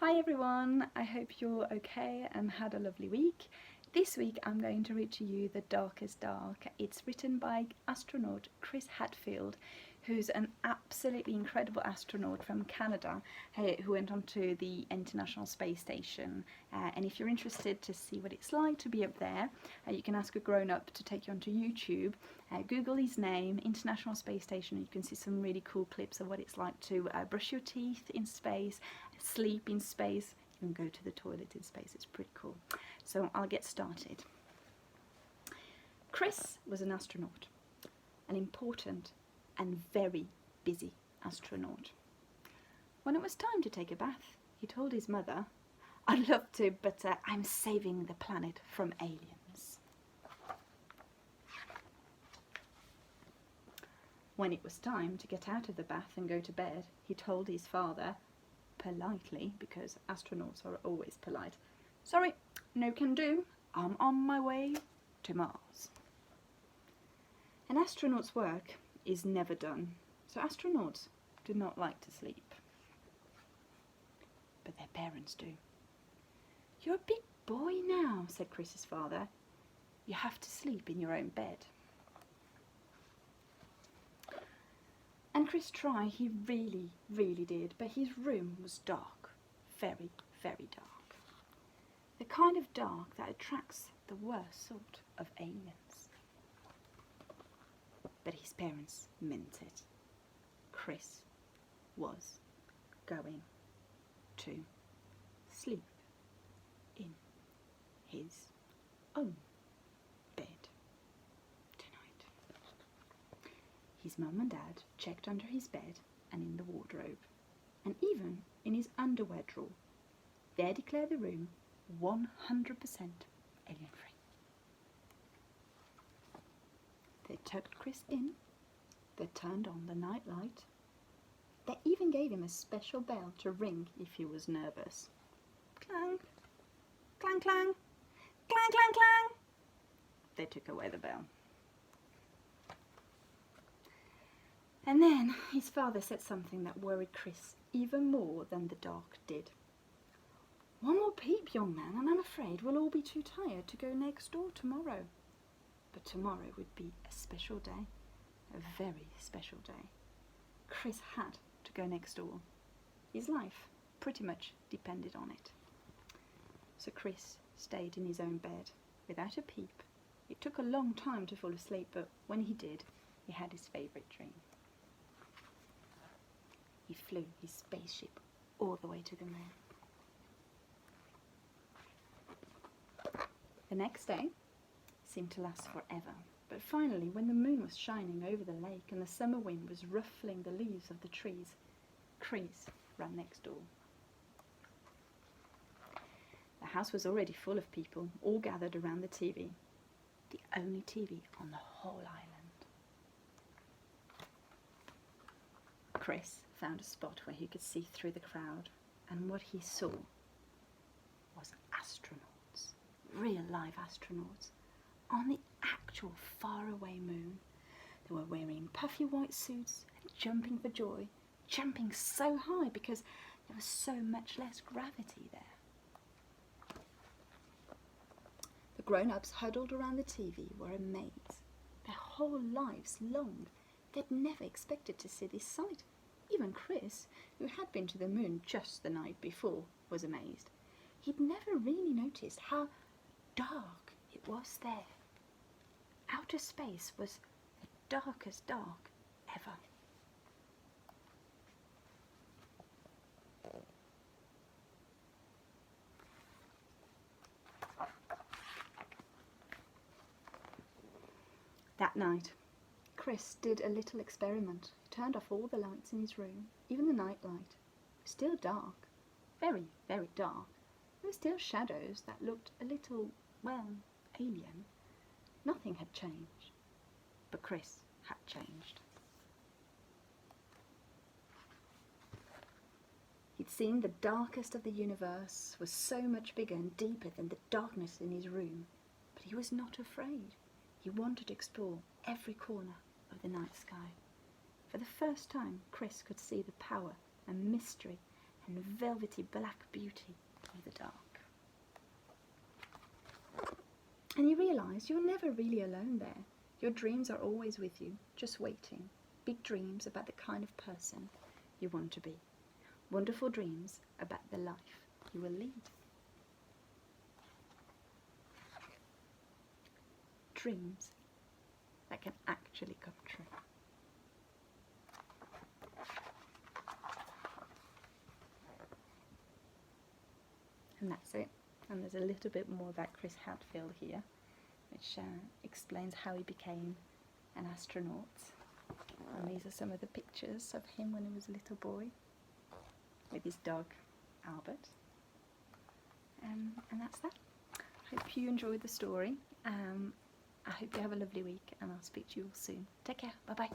Hi everyone, I hope you're okay and had a lovely week. This week I'm going to read to you The Darkest Dark. It's written by astronaut Chris Hadfield, who's an absolutely incredible astronaut from Canada who went onto the International Space Station. And if you're interested to see what it's like to be up there, you can ask a grown-up to take you onto YouTube. Google his name, International Space Station, and you can see some really cool clips of what it's like to brush your teeth in space, sleep in space, even go to the toilet in space. It's pretty cool. So I'll get started. Chris was an astronaut, an important and very busy astronaut. When it was time to take a bath, he told his mother, "I'd love to, but I'm saving the planet from aliens." When it was time to get out of the bath and go to bed, he told his father, politely, because astronauts are always polite, "Sorry, no can do, I'm on my way to Mars." An astronaut's work is never done, so astronauts do not like to sleep. But their parents do. "You're a big boy now," said Chris's father. "You have to sleep in your own bed." And Chris tried, he really did, but his room was dark, very dark. The kind of dark that attracts the worst sort of aliens. But his parents meant it. Chris was going to sleep in his own bed tonight. His mum and dad checked under his bed and in the wardrobe, and even in his underwear drawer. They declared the room 100% alien free. They tucked Chris in, they turned on the night light, they even gave him a special bell to ring if he was nervous. Clang, clang, clang, clang, clang, clang. They took away the bell. And then his father said something that worried Chris even more than the dark did. "One more peep, young man, and I'm afraid we'll all be too tired to go next door tomorrow." But tomorrow would be a special day, a very special day. Chris had to go next door. His life pretty much depended on it. So Chris stayed in his own bed without a peep. It took a long time to fall asleep, but when he did, he had his favourite dream. He flew his spaceship all the way to the moon. The next day seemed to last forever, but finally, when the moon was shining over the lake and the summer wind was ruffling the leaves of the trees, Chris ran next door. The house was already full of people, all gathered around the TV, the only TV on the whole island. Chris found a spot where he could see through the crowd, and what he saw was astronauts, real live astronauts, on the actual faraway moon. They were wearing puffy white suits and jumping for joy, jumping so high because there was so much less gravity there. The grown-ups huddled around the TV were amazed. Their whole lives long, they'd never expected to see this sight. Even Chris, who had been to the moon just the night before, was amazed. He'd never really noticed how dark it was there. Outer space was the darkest dark ever. That night, Chris did a little experiment. He turned off all the lights in his room, even the night light. It was still dark, very dark. There were still shadows that looked a little, well, alien. Nothing had changed, but Chris had changed. He'd seen the darkest of the universe was so much bigger and deeper than the darkness in his room, but he was not afraid. He wanted to explore every corner of the night sky. For the first time, Chris could see the power and mystery and velvety black beauty of the dark. And you realise you're never really alone there. Your dreams are always with you, just waiting. Big dreams about the kind of person you want to be. Wonderful dreams about the life you will lead. Dreams that can actually come true. And that's it. And there's a little bit more about Chris Hadfield here, which explains how he became an astronaut. And these are some of the pictures of him when he was a little boy with his dog Albert. And that's that. Hope you enjoyed the story. I hope you have a lovely week, and I'll speak to you all soon. Take care. Bye bye.